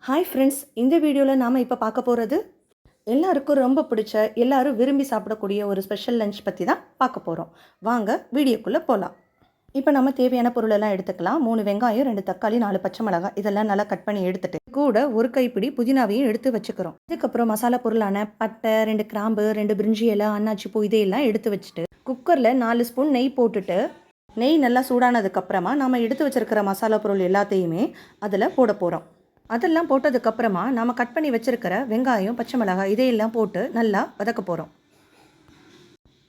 Hi friends, இந்த வீடியோவில் நாம் இப்போ பார்க்க போகிறது எல்லாருக்கும் ரொம்ப பிடிச்ச, எல்லாரும் விரும்பி சாப்பிடக்கூடிய ஒரு ஸ்பெஷல் லஞ்ச் பற்றி தான் பார்க்க போகிறோம். வாங்க வீடியோக்குள்ளே போகலாம். இப்போ நம்ம தேவையான பொருளெல்லாம் எடுத்துக்கலாம். 3 வெங்காயம், 2 தக்காளி, 4 பச்சை மிளகாய் இதெல்லாம் நல்லா கட் பண்ணி எடுத்துட்டு கூட ஒரு கைப்பிடி புதினாவையும் எடுத்து வச்சுக்கிறோம். இதுக்கப்புறம் மசாலா பொருளான பட்டை, 2 கிராம்பு, 2 பிரிஞ்சி இலை, அன்னாச்சி பூ இதையெல்லாம் எடுத்து வச்சுட்டு குக்கரில் 4 ஸ்பூன் நெய் போட்டுட்டு நெய் நல்லா சூடானதுக்கப்புறமா நம்ம எடுத்து வச்சுருக்கிற மசாலா பொருள் எல்லாத்தையுமே அதில் போட போகிறோம். அதெல்லாம் போட்டதுக்கப்புறமா நாம் கட் பண்ணி வச்சுருக்கிற வெங்காயம், பச்சை மிளகாய் இதையெல்லாம் போட்டு நல்லா வதக்க போகிறோம்.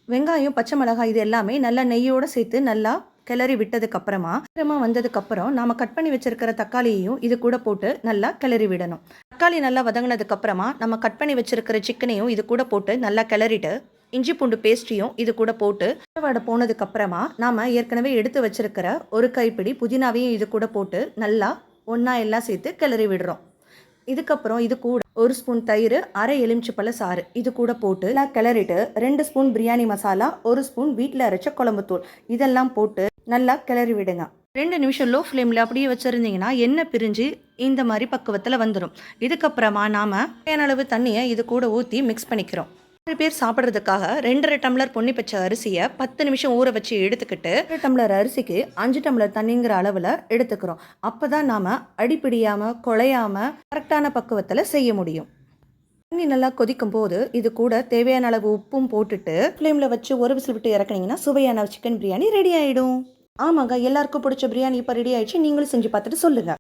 வெங்காயம், பச்சை மிளகாய் இது எல்லாமே நல்லா நெய்யோடு சேர்த்து நல்லா கிளறி விட்டதுக்கப்புறமா வந்ததுக்கப்புறம் நாம் கட் பண்ணி வச்சுருக்கிற தக்காளியையும் இது கூட போட்டு நல்லா கிளறி விடணும். தக்காளி நல்லா வதங்கினதுக்கப்புறமா நம்ம கட் பண்ணி வச்சுருக்கிற சிக்கனையும் இது கூட போட்டு நல்லா கிளறிட்டு இஞ்சி பூண்டு பேஸ்ட்டையும் இது கூட போட்டு வடை போனதுக்கப்புறமா நாம் ஏற்கனவே எடுத்து வச்சுருக்கிற ஒரு கைப்பிடி புதினாவையும் இது கூட போட்டு நல்லா ஒன்றா எல்லாம் சேர்த்து கிளறி விடுறோம். இதுக்கப்புறம் இது கூட 1 ஸ்பூன் தயிர், அரை எலுமிச்சப்பழ சாறு இது கூட போட்டு நல்லா கிளறிட்டு 2 ஸ்பூன் பிரியாணி மசாலா, 1 ஸ்பூன் வீட்டில் அரைச்ச குழம்புத்தூள் இதெல்லாம் போட்டு நல்லா கிளறி விடுங்க. 2 நிமிஷம் லோ ஃப்ளேமில் அப்படியே வச்சுருந்தீங்கன்னா எண்ணெய் பிரிஞ்சு இந்த மாதிரி பக்குவத்தில் வந்துடும். இதுக்கப்புறமா நாம் தேவையான அளவு தண்ணியை இது கூட ஊற்றி மிக்ஸ் பண்ணிக்கிறோம். 6 பேர் சாப்பிட்றதுக்காக 2.5 டம்ளர் பொன்னி பச்சை அரிசியை 10 நிமிஷம் ஊற வச்சு எடுத்துக்கிட்டு 1 டம்ளர் அரிசிக்கு 5 டம்ளர் தண்ணிங்கிற அளவில் எடுத்துக்கிறோம். அப்போ தான் நாம் அடிப்பிடியாமல் குழையாமல் கரெக்டான பக்குவத்தில் செய்ய முடியும். தண்ணி நல்லா கொதிக்கும் போது இது கூட தேவையான அளவு உப்பும் போட்டுட்டு ஃப்ளேமில் வச்சு ஒரு விசில் விட்டு இறக்குனீங்கன்னா சுவையான சிக்கன் பிரியாணி ரெடி ஆகிடும். ஆமாங்க, எல்லாருக்கும் பிடிச்ச பிரியாணி இப்போ ரெடி ஆயிடுச்சு. நீங்களும் செஞ்சு பார்த்துட்டு சொல்லுங்கள்.